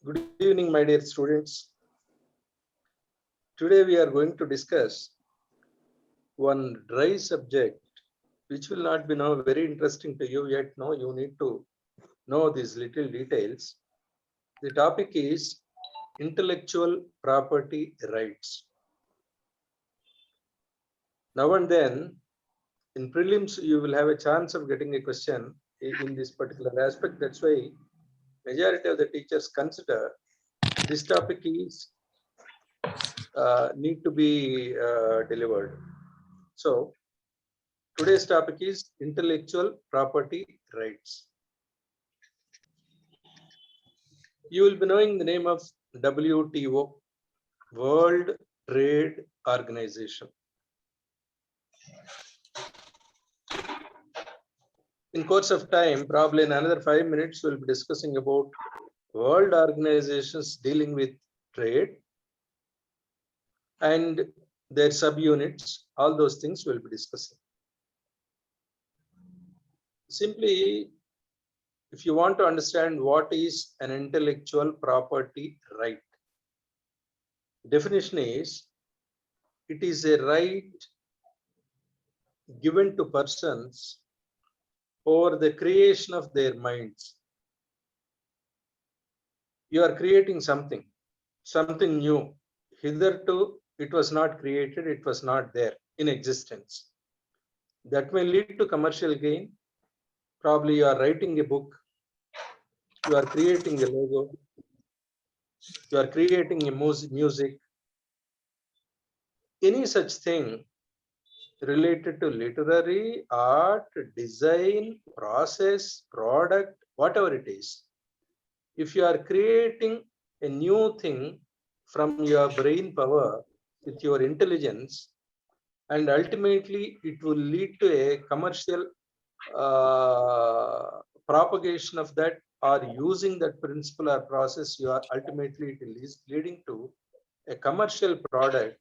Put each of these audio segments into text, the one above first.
Good evening, my dear students. Today we are going to discuss one dry subject which will not be now very interesting to you yet. No, you need to know these little details. The topic is intellectual property rights. Now and then in prelims you will have a chance of getting a question in this particular aspect. That's why majority of the teachers consider this topic is need to be delivered. So today's topic is intellectual property rights. You will be knowing the name of WTO, World Trade Organization. In course of time, probably in another 5 minutes, we'll be discussing about world organizations dealing with trade and their subunits. All those things we'll be discussing. Simply, if you want to understand what is an intellectual property right, definition is it is a right given to persons for the creation of their minds. You are creating something new. Hitherto, it was not created, it was not there in existence. That may lead to commercial gain. Probably you are writing a book, you are creating a logo, you are creating a music, any such thing related to literary, art, design, process, product, whatever it is. If you are creating a new thing from your brain power with your intelligence, and ultimately it will lead to a commercial propagation of that, or using that principle or process, you are ultimately it is leading to a commercial product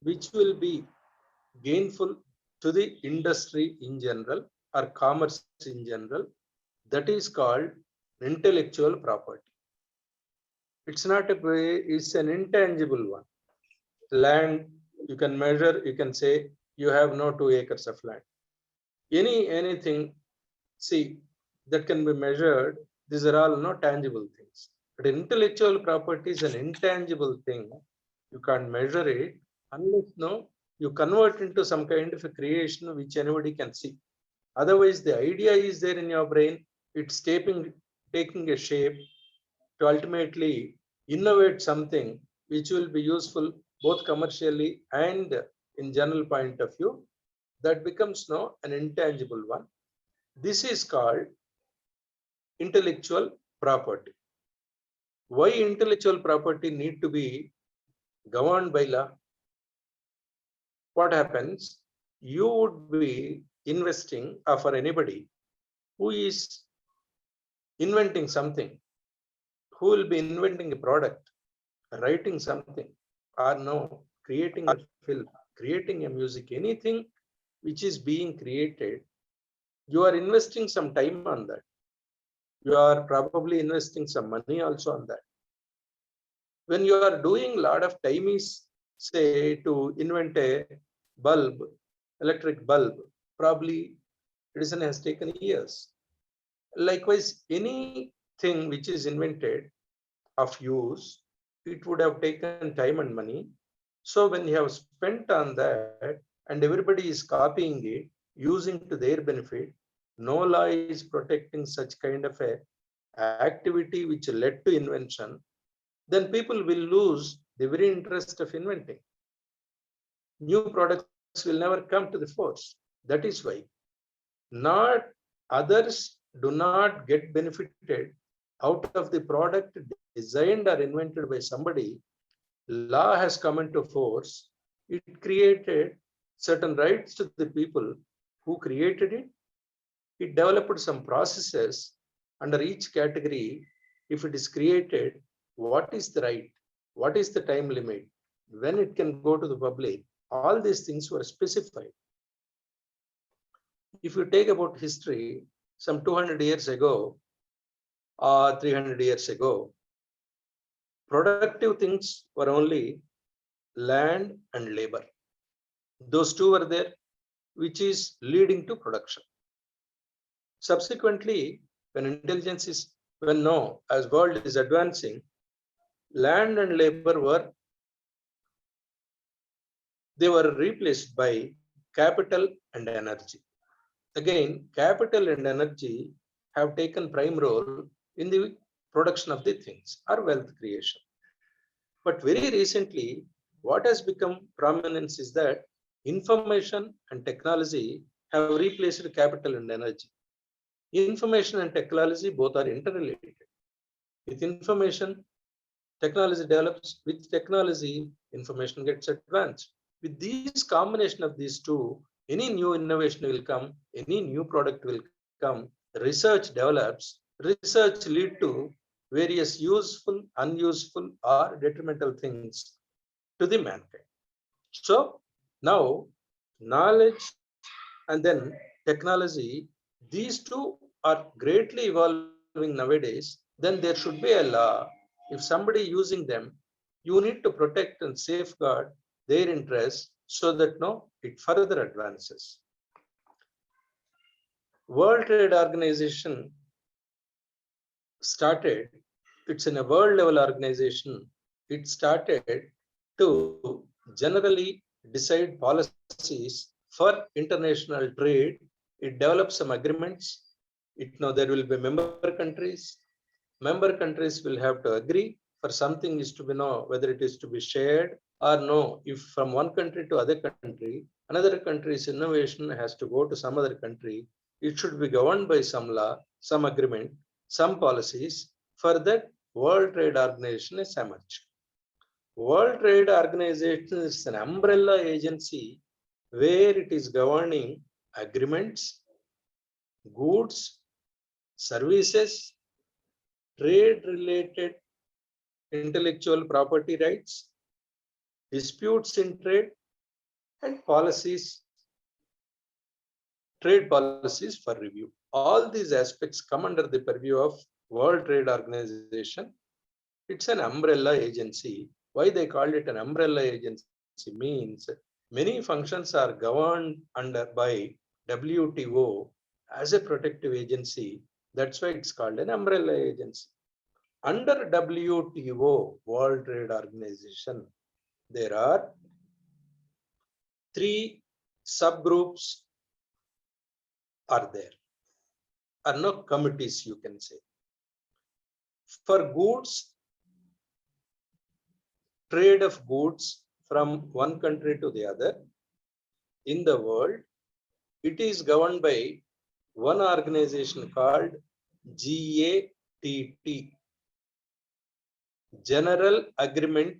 which will be gainful to the industry in general or commerce in general. That is called intellectual property. It's not a way, it's an intangible one. Land, you can measure, you can say you have no 2 acres of land. Anything, see, that can be measured, these are all not tangible things. But intellectual property is an intangible thing. You can't measure it unless you convert into some kind of a creation which anybody can see. Otherwise, the idea is there in your brain, it's taking a shape to ultimately innovate something which will be useful both commercially and in general point of view. That becomes an intangible one. This is called intellectual property. Why intellectual property need to be governed by law? What happens? You would be investing, for anybody who is inventing something, who will be inventing a product, writing something, or creating a film, creating a music, anything which is being created, you are investing some time on that. You are probably investing some money also on that. When you are doing a lot of time is, say, to invent a bulb, electric bulb, probably it has taken years. Likewise, anything which is invented of use, it would have taken time and money. So when you have spent on that and everybody is copying it, using to their benefit, no law is protecting such kind of a activity which led to invention, then people will lose the very interest of inventing. New products will never come to the force. That is why not others do not get benefited out of the product designed or invented by somebody. Law has come into force. It created certain rights to the people who created it. It developed some processes under each category. If it is created, what is the right? What is the time limit? When it can go to the public? All these things were specified. If you take about history, some 200 years ago or 300 years ago, productive things were only land and labor. Those two were there, which is leading to production. Subsequently, when now as world is advancing, land and labor were replaced by capital and energy. Again, capital and energy have taken prime role in the production of the things or wealth creation. But very recently, what has become prominence is that information and technology have replaced capital and energy. Information and technology both are interrelated. With information, technology develops. With technology, information gets advanced. With this combination of these two, any new innovation will come, any new product will come, research develops, research lead to various useful, unuseful, or detrimental things to the mankind. So now knowledge and then technology, these two are greatly evolving nowadays. Then there should be a law. If somebody using them, you need to protect and safeguard their interests so that no, it further advances. World Trade Organization started, it's in a world level organization, it started to generally decide policies for international trade. It develops some agreements. There will be member countries. Member countries will have to agree for something is to be whether it is to be shared or no. If from one country to other country, another country's innovation has to go to some other country, it should be governed by some law, some agreement, some policies. For that, World Trade Organization is emerged. World Trade Organization is an umbrella agency where it is governing agreements, goods, services, trade-related intellectual property rights, disputes in trade, and policies, trade policies for review. All these aspects come under the purview of World Trade Organization. It's an umbrella agency. Why they called it an umbrella agency means many functions are governed by WTO as a protective agency. That's why it's called an umbrella agency. Under WTO, World Trade Organization, there are 3 subgroups are there, or no committees you can say. For goods, trade of goods from one country to the other in the world, it is governed by one organization called GATT, General Agreement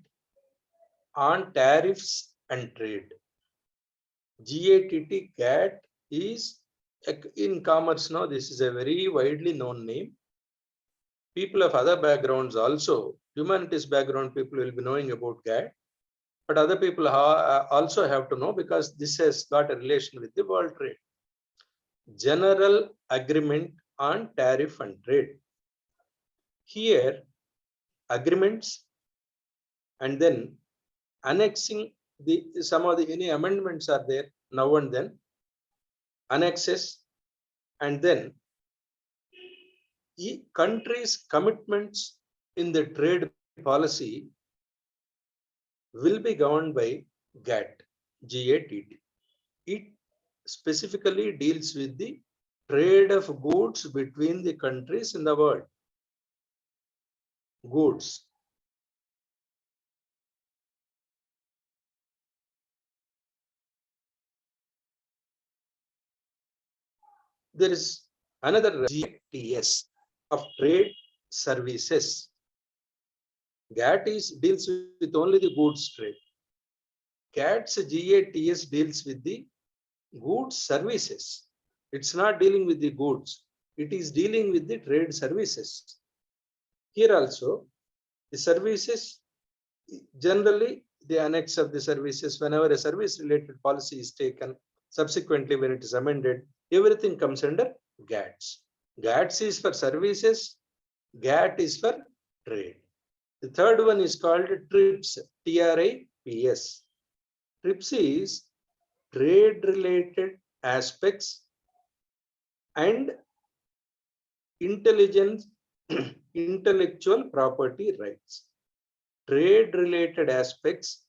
on Tariffs and Trade. GATT is in commerce now. This is a very widely known name. People of other backgrounds also, humanities background people will be knowing about GATT, but other people also have to know because this has got a relation with the world trade. General Agreement on Tariff and Trade. Here, agreements and then annexing some of the any amendments are there now and then, annexes, and then countries' commitments in the trade policy will be governed by GATT. It specifically deals with the trade of goods between the countries in the world. Goods. There is another GATS of trade services. GATT deals with only the goods trade. GATS deals with the goods services. It's not dealing with the goods. It is dealing with the trade services. Here also, the services, generally the annex of the services, whenever a service related policy is taken, subsequently when it is amended, everything comes under GATS. GATS is for services, GATT is for trade. The third one is called TRIPS, TRIPS. TRIPS is trade-related aspects and intellectual property rights. Trade-related aspects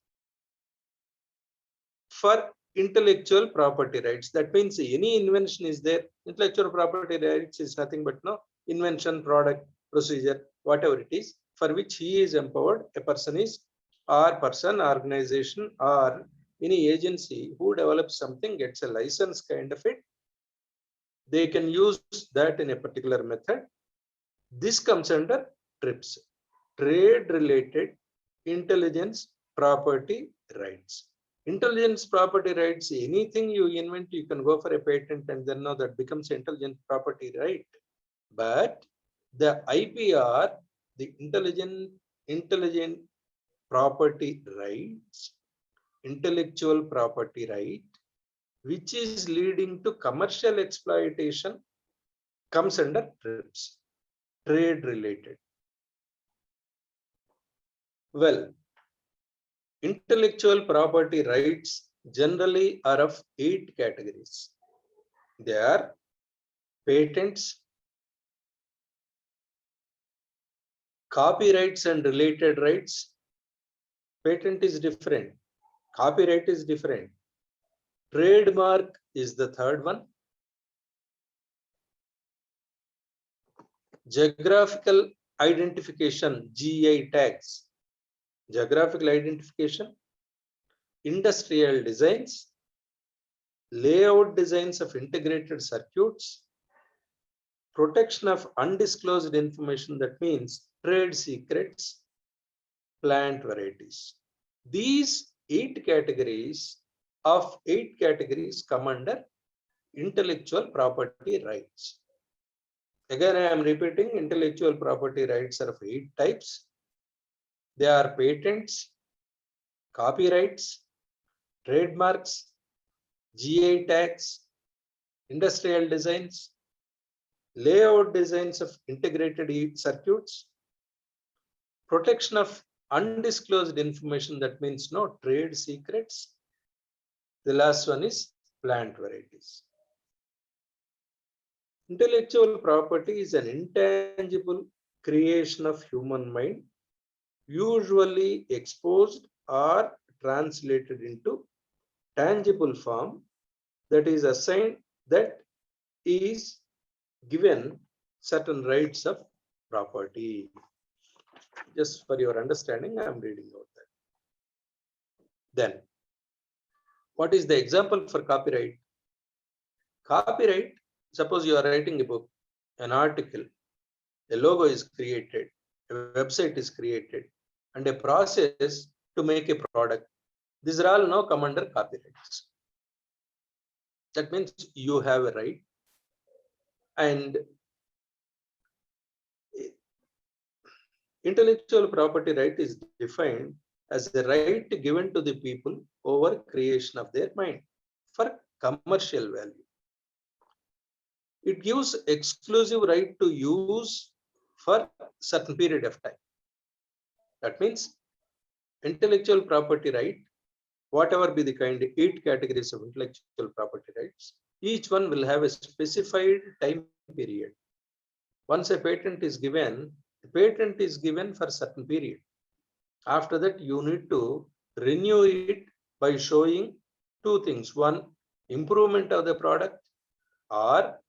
for intellectual property rights. That means any invention is there. Intellectual property rights is nothing but no invention, product, procedure, whatever it is, for which he is empowered. A person is, or person, organization, or any agency who develops something gets a license kind of it. They can use that in a particular method. This comes under TRIPS, trade-related intelligence property rights. Intelligence property rights, anything you invent, you can go for a patent and then now that becomes intelligent property right. But the IPR, the intelligent property rights, intellectual property right, which is leading to commercial exploitation, comes under TRIPS, trade related. Well, intellectual property rights generally are of 8 categories. They are patents, copyrights and related rights. Patent is different, copyright is different. Trademark is the third one. Geographical identification, GI tags. Geographical identification, industrial designs, layout designs of integrated circuits, protection of undisclosed information, that means trade secrets, plant varieties. These 8 categories come under intellectual property rights. Again, I am repeating, intellectual property rights are of 8 types. They are patents, copyrights, trademarks, GI tags, industrial designs, layout designs of integrated circuits, protection of undisclosed information, that means no trade secrets. The last one is plant varieties. Intellectual property is an intangible creation of human mind, usually exposed or translated into tangible form, that is assigned, that is given certain rights of property. Just for your understanding, I am reading out that. Then, what is the example for copyright? Copyright, suppose you are writing a book, an article, a logo is created, a website is created, and a process to make a product. These are all now come under copyrights. That means you have a right, and intellectual property right is defined as the right given to the people over creation of their mind for commercial value. It gives exclusive right to use for certain period of time. That means intellectual property right, whatever be the kind, 8 categories of intellectual property rights, each one will have a specified time period. Once a patent is given, the patent is given for a certain period. After that, you need to renew it by showing 2 things. One, improvement of the product, or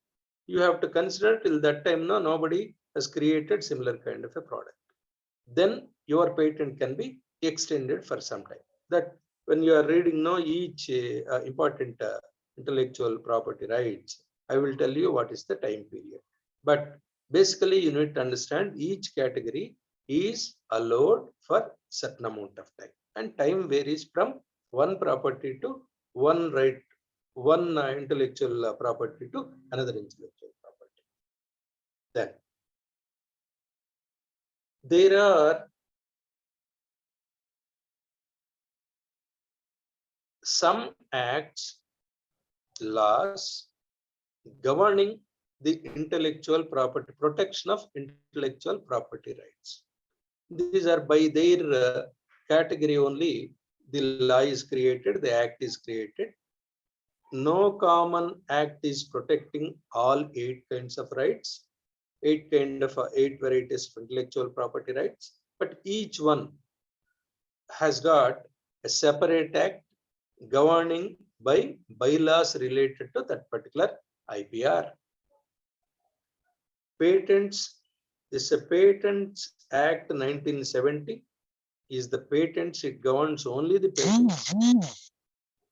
you have to consider till that time nobody has created similar kind of a product. Then your patent can be extended for some time. That when you are reading each important intellectual property rights, I will tell you what is the time period. But basically, you need to understand each category is allowed for certain amount of time, and time varies from one property to one right, one intellectual property to another intellectual property. Then there are some acts, laws governing the intellectual property, protection of intellectual property rights. These are by their category only. The law is created, the act is created. No common act is protecting all 8 kinds of rights, 8 varieties of intellectual property rights, but each one has got a separate act governing by bylaws related to that particular IPR. Patents, this is a Patents Act 1970 is the patents, it governs only the patents.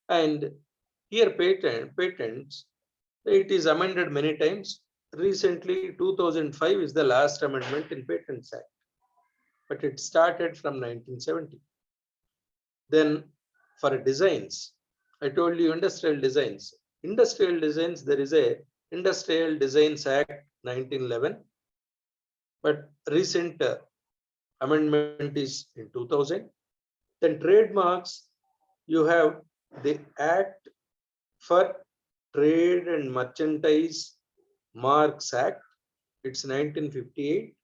And here patents, it is amended many times. Recently, 2005 is the last amendment in Patents Act, but it started from 1970. Then for designs, I told you industrial designs. Industrial designs, there is a Industrial Designs Act 1911, but recent amendment is in 2000. Then trademarks, you have the Act for Trade and Merchandise Marks Act. It's 1958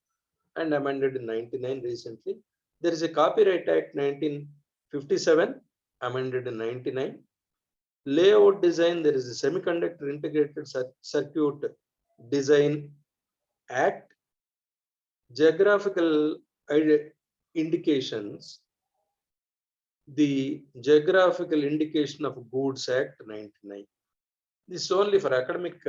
and amended in 99 recently. There is a Copyright Act 1957, amended in 99. Layout design, there is a Semiconductor Integrated Circuit Design Act. Geographical indications, the Geographical Indication of Goods Act 99. This is only for academic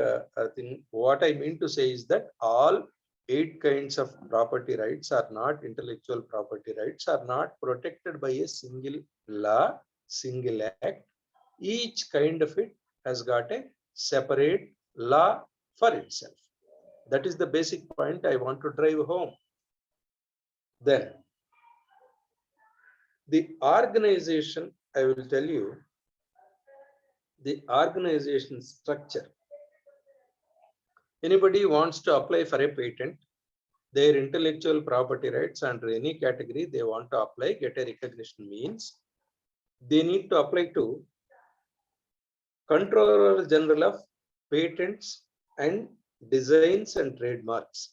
thing. What I mean to say is that all 8 kinds of property rights are not intellectual property rights, are not protected by a single law, single act. Each kind of it has got a separate law for itself. That is the basic point I want to drive home. Then the organization, I will tell you, the organization structure. Anybody wants to apply for a patent, their intellectual property rights under any category they want to apply, get a recognition means, they need to apply to Controller General of Patents and Designs and Trademarks.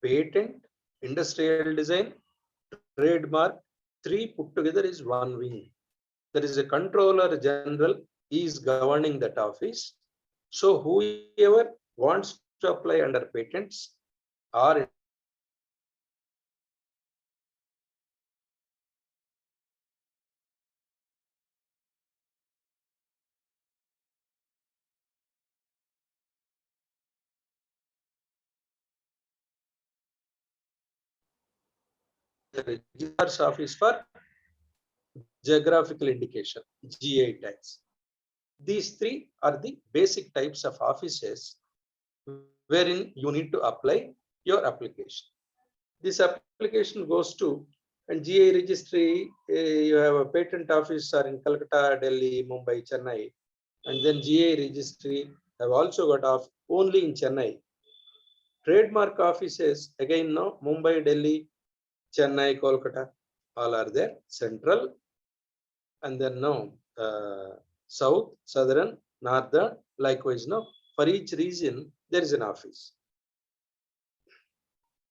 Patent, industrial design, trademark, 3 put together is one wing. There is a Controller General, he is governing that office. So whoever wants to apply under patents or the registrar's office for geographical indication, GI tags. These 3 are the basic types of offices wherein you need to apply your application. This application goes to, and GI registry, you have a patent office are in Calcutta, Delhi, Mumbai, Chennai, and then GI registry have also got off only in Chennai. Trademark offices, again, no, Mumbai, Delhi, Chennai, Kolkata, all are there. Central, and then no, south, southern, northern, likewise, no. For each region, there is an office.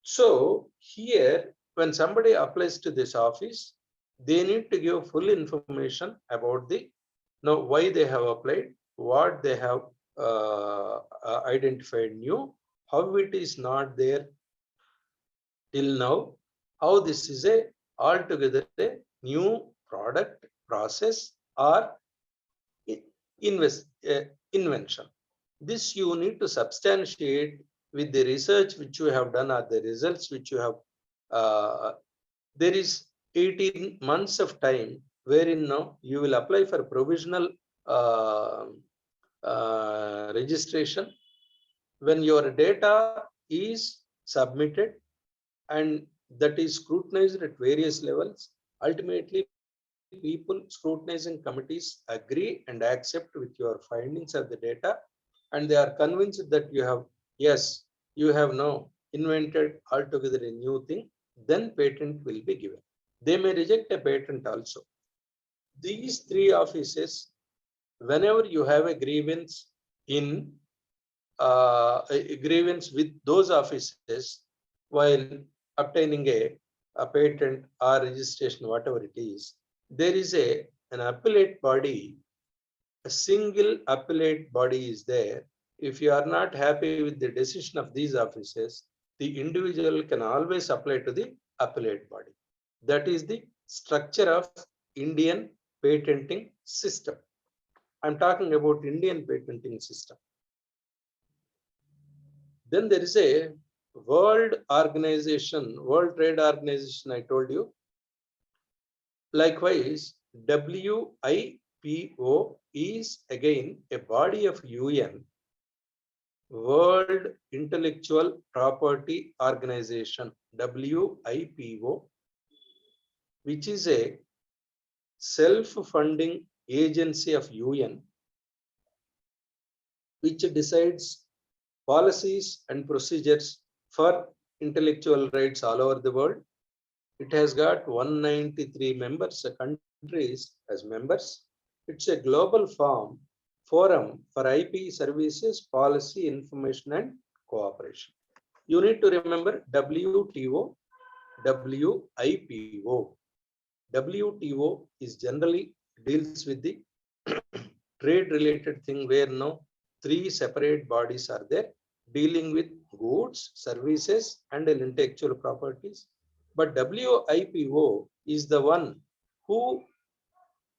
So here, when somebody applies to this office, they need to give full information about the why they have applied, what they have identified new, how it is not there till now, how this is a altogether a new product, process, or invention. This you need to substantiate with the research which you have done or the results which you have. There is 18 months of time wherein now you will apply for provisional registration. When your data is submitted and that is scrutinized at various levels, ultimately people, scrutinizing committees agree and accept with your findings of the data, and they are convinced that you have, yes, you have now invented altogether a new thing, then patent will be given. They may reject a patent also. These 3 offices, whenever you have a grievance in a grievance with those offices while obtaining a a patent or registration, whatever it is, there is an appellate body, a single appellate body is there. If you are not happy with the decision of these offices, the individual can always apply to the appellate body. That is the structure of Indian patenting system. I'm talking about Indian patenting system. Then there is a World Organization, World Trade Organization, I told you. Likewise, WIPO is again a body of UN, World Intellectual Property Organization, WIPO, which is a self-funding agency of UN, which decides policies and procedures for intellectual rights all over the world. It has got 193 countries as members. It's a global forum for IP services, policy, information, and cooperation. You need to remember WTO, WIPO. WTO is generally deals with the trade related thing where no three separate bodies are there dealing with goods, services, and intellectual properties. But WIPO is the one who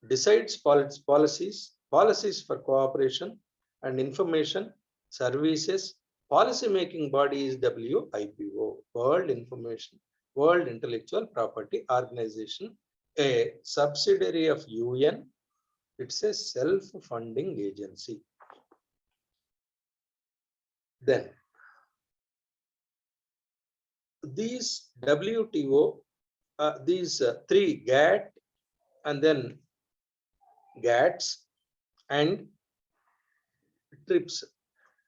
decides policies for cooperation and information, services. Policy making body is WIPO, World Intellectual Property Organization, a subsidiary of UN. It's a self-funding agency. Then these WTO, these three GATT and then GATS and TRIPS,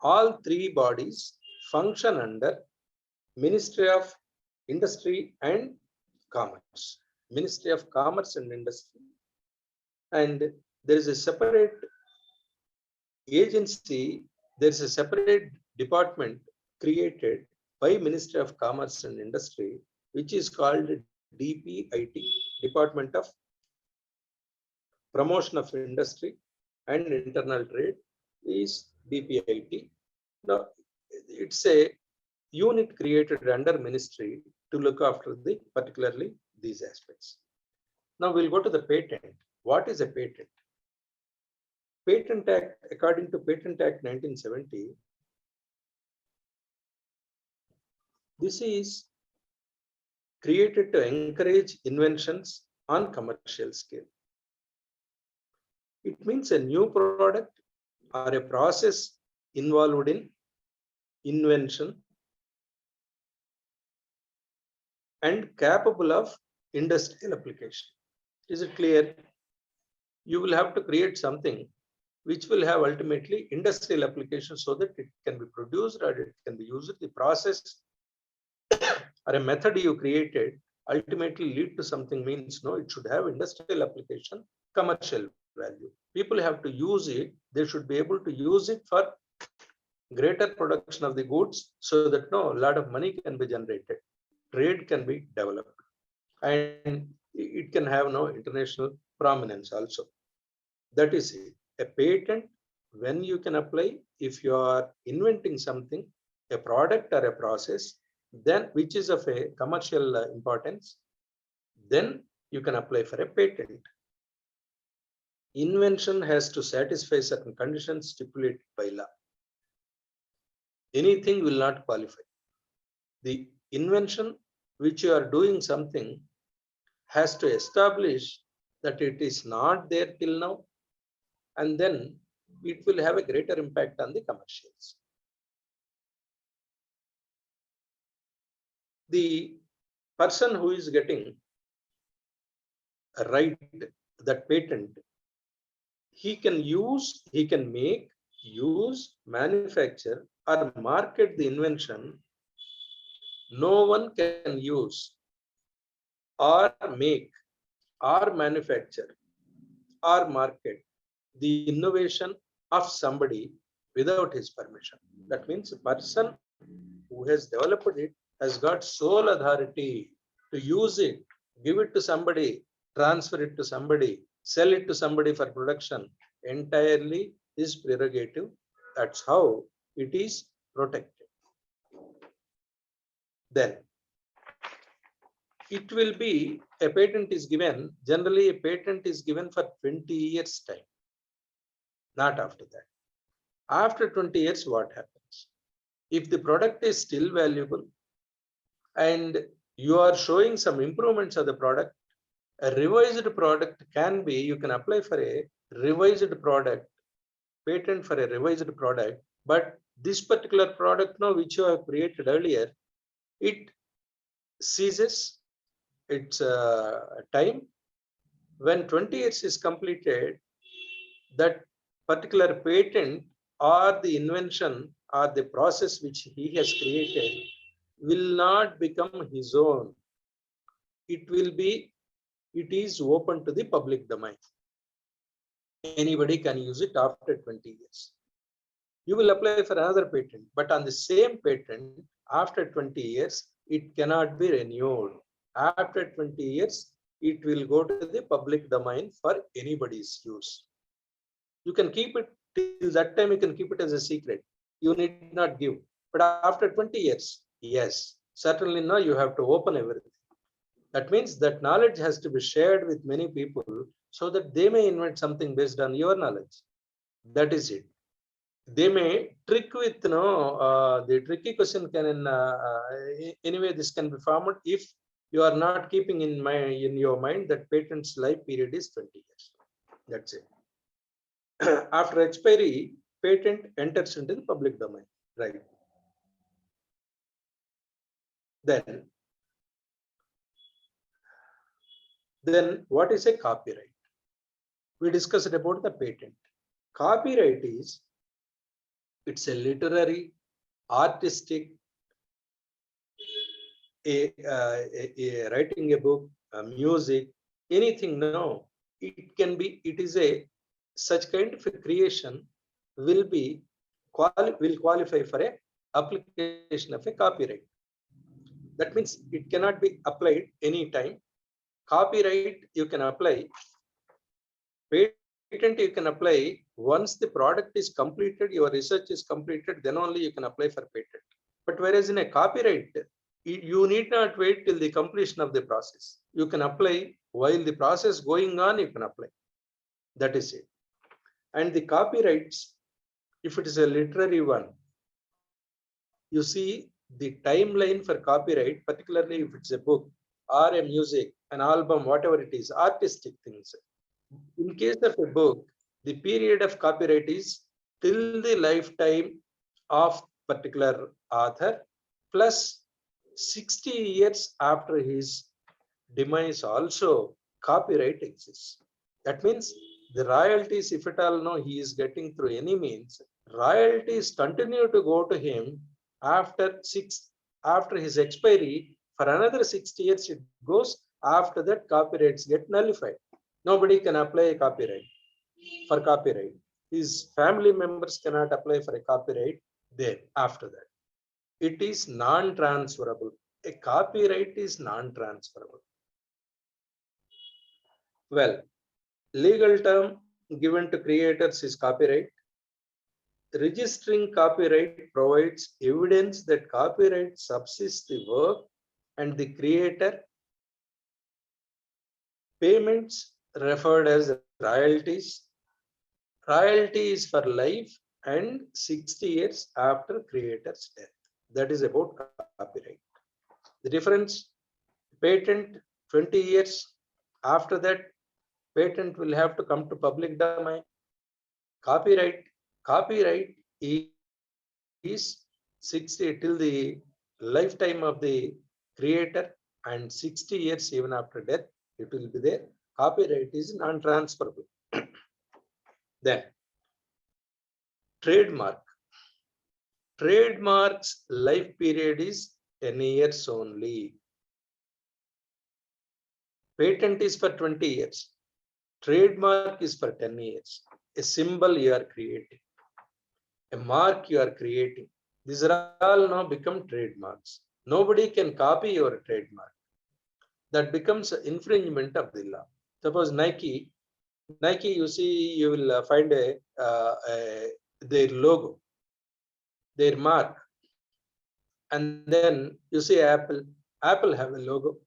all three bodies function under Ministry of Industry and Commerce. Ministry of Commerce and Industry. And there is a separate agency, there is a separate department created by Ministry of Commerce and Industry, which is called DPIT, Department of Promotion of Industry and Internal Trade, is DPIT. Now, it's a unit created under ministry to look after particularly these aspects. Now we'll go to the patent. What is a patent? Patent Act, according to Patent Act 1970, this is created to encourage inventions on commercial scale. It means a new product or a process involved in invention and capable of industrial application. Is it clear? You will have to create something which will have ultimately industrial application so that it can be produced or it can be used. The process or a method you created ultimately lead to something means no, it should have industrial application, commercial value. People have to use it. They should be able to use it for greater production of the goods so that no, a lot of money can be generated. Trade can be developed and it can have no international prominence also. That is it. A patent, when you can apply, if you are inventing something, a product or a process, then which is of a commercial importance, then you can apply for a patent. Invention has to satisfy certain conditions stipulated by law. Anything will not qualify. The invention which you are doing something has to establish that it is not there till now, and then it will have a greater impact on the commercials. The person who is getting a right, that patent, he can use, he can make, use, manufacture or market the invention. No one can use or make or manufacture or market the innovation of somebody without his permission. That means the person who has developed it has got sole authority to use it, give it to somebody, transfer it to somebody, sell it to somebody for production, entirely his prerogative. That's how it is protected. Then it will be, a patent is given, generally a patent is given for 20 years time, not after that. After 20 years, what happens? If the product is still valuable and you are showing some improvements of the product, a revised product can be, you can apply for a revised product, patent for a revised product, but this particular product now which you have created earlier, it ceases its time. When 20 years is completed, that particular patent or the invention or the process which he has created will not become his own. It will be, it is open to the public domain. Anybody can use it after 20 years. You will apply for another patent, but on the same patent, after 20 years, it cannot be renewed. After 20 years, it will go to the public domain for anybody's use. You can keep it till that time, you can keep it as a secret. You need not give. But after 20 years, yes, certainly now you have to open everything. That means that knowledge has to be shared with many people so that they may invent something based on your knowledge. That is it. They may trick with, the tricky question can, anyway, this can be formed if you are not keeping in your mind that patent's life period is 20 years. That's it. After expiry, patent enters into the public domain, right? Then what is a copyright? We discussed about the patent. Copyright is, it's a literary, artistic, writing a book, music, anything. No, it can be, it is a such kind of a creation will qualify for a application of a copyright. That means it cannot be applied anytime. Copyright you can apply. Patent you can apply once the product is completed, your research is completed, then only you can apply for patent. But whereas in a copyright, you need not wait till the completion of the process. You can apply while the process going on, you can apply. That is it. And the copyrights, if it is a literary one, you see the timeline for copyright, particularly if it's a book or a music, an album, whatever it is, artistic things. In case of a book, the period of copyright is till the lifetime of particular author plus 60 years after his demise also copyright exists. That means the royalties, if at all he is getting through any means, royalties continue to go to him after his expiry for another 60 years it goes. After that, copyrights get nullified. Nobody can apply a copyright for copyright. His family members cannot apply for a copyright there after that. It is non-transferable. A copyright is non-transferable. Well, legal term given to creators is copyright. Registering copyright provides evidence that copyright subsists the work and the creator. Payments referred as royalties. Royalty is for life and 60 years after creator's death. That is about copyright. The difference, patent 20 years. After that, patent will have to come to public domain. Copyright is 60 till the lifetime of the creator and 60 years even after death, it will be there. Copyright is non-transferable. Then, trademark. Trademark's life period is 10 years only. Patent is for 20 years. Trademark is for 10 years. A symbol you are creating, a mark you are creating. These are all now become trademarks. Nobody can copy your trademark. that becomes infringement of the law. Suppose Nike, you see, you will find their logo, their mark, and then you see Apple. Apple have a logo.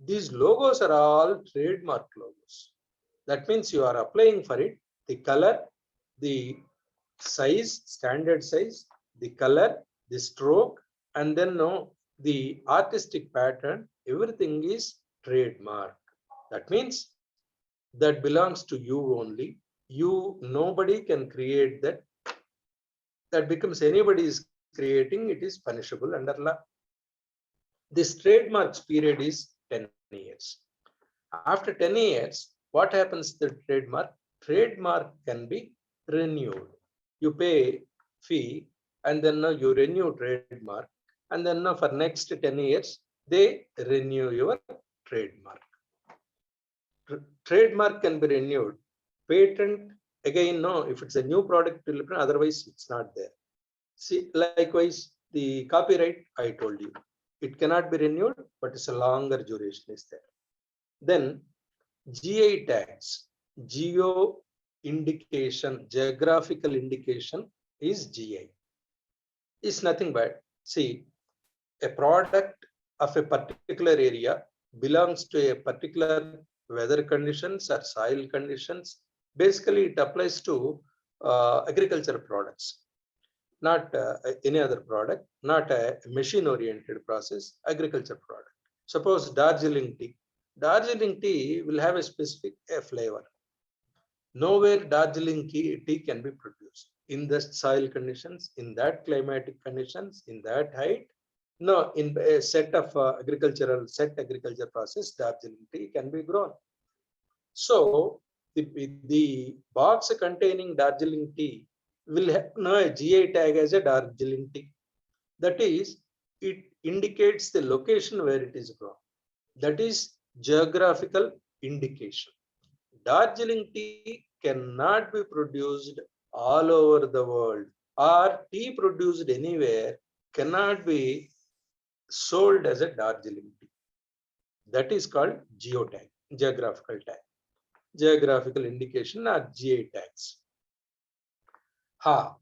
These logos are all trademark logos. That means you are applying for it the color, the size, standard size, the color, the stroke, and then no, the artistic pattern, everything is trademark. That means that belongs to you only. You, nobody can create that. That becomes anybody is creating, it is punishable under law. This trademarks period is 10 years. After 10 years, what happens to the trademark? Trademark can be renewed. You pay fee and then you renew trademark, and then for next 10 years, they renew your trademark. Trademark can be renewed. Patent, again, no, if it's a new product, otherwise it's not there. See, likewise, the copyright, I told you, it cannot be renewed, but it's a longer duration is there. Then GI tags, geo indication, geographical indication is GI. Is nothing but, see, a product of a particular area belongs to a particular weather conditions or soil conditions. Basically, it applies to agricultural products, not any other product, not a machine-oriented process, agriculture product. Suppose Darjeeling tea. Darjeeling tea will have a specific flavor. Nowhere Darjeeling tea can be produced in the soil conditions, in that climatic conditions, in that height. No, in a set of agriculture process, Darjeeling tea can be grown. So the box containing Darjeeling tea will have a GI tag as a Darjeeling tea. That is, it indicates the location where it is grown. That is geographical indication. Darjeeling tea cannot be produced all over the world, or tea produced anywhere cannot be sold as a Darjeeling tea. That is called geotag, geographical tag, geographical indication or GI tags. How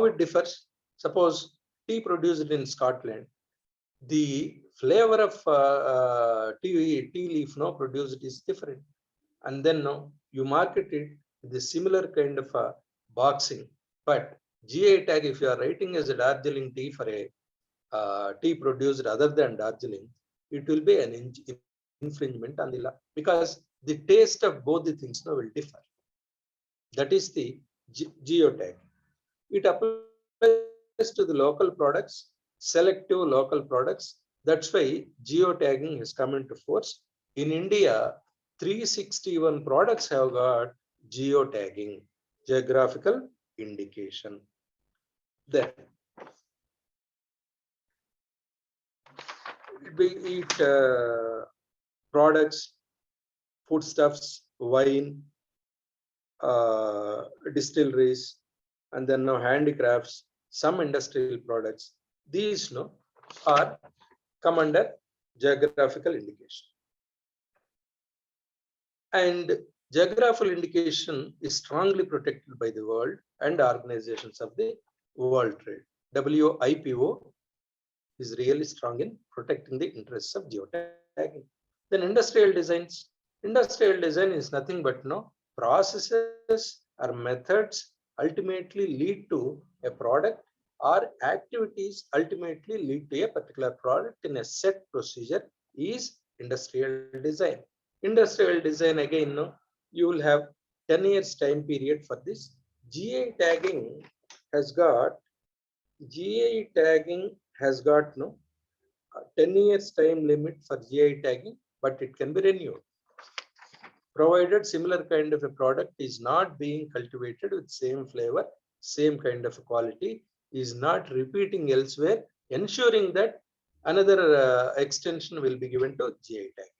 it differs? Suppose tea produced in Scotland, the flavor of tea leaf produced is different, and then you market it with a similar kind of boxing. But GI tag, if you are writing as a Darjeeling tea for a tea produced other than Darjeeling, it will be an infringement on the law, because the taste of both the things will differ. That is the geotag. It applies to the local products, selective local products. That's why geotagging has come into force. In India, 361 products have got geotagging, geographical indication. Then we eat products, foodstuffs, wine, distilleries, and then handicrafts, some industrial products. These are come under geographical indication. And geographical indication is strongly protected by the world and organizations of the World Trade. WIPO is really strong in protecting the interests of geotagging. Then industrial designs. Industrial design is nothing but processes or methods ultimately lead to a product, or activities ultimately lead to a particular product in a set procedure is industrial design. Industrial design, again, you will have 10 years time period for this. GI tagging has got 10 years time limit for GI tagging, but it can be renewed, provided similar kind of a product is not being cultivated with same flavor, same kind of quality, is not repeating elsewhere, ensuring that another extension will be given to GI tag.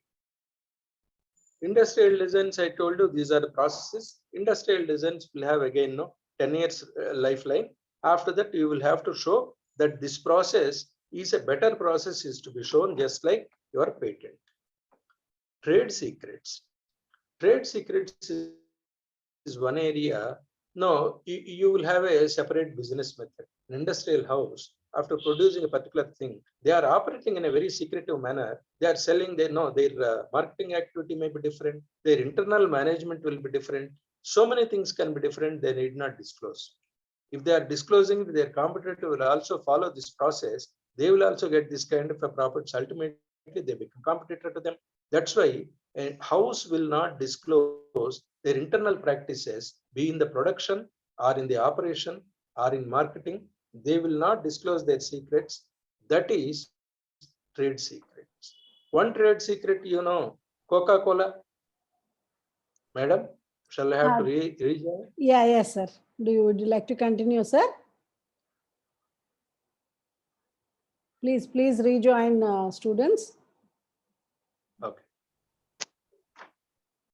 Industrial designs, I told you, these are the processes. Industrial designs will have again 10 years lifeline. After that, you will have to show that this process is a better process, is to be shown, just like your patent. Trade secrets. Trade secrets is one area. No, you will have a separate business method. An industrial house, after producing a particular thing, they are operating in a very secretive manner. They are selling, their marketing activity may be different. Their internal management will be different. So many things can be different. They need not disclose. If they are disclosing, their competitor will also follow this process. They will also get this kind of a profits. Ultimately, they become competitor to them. That's why a house will not disclose their internal practices, be in the production or in the operation or in marketing. They will not disclose their secrets. That is trade secrets. One trade secret, Coca-Cola. Madam, shall I have to rejoin? Yeah, yes, sir. Would you like to continue, sir? Please rejoin, students. Okay.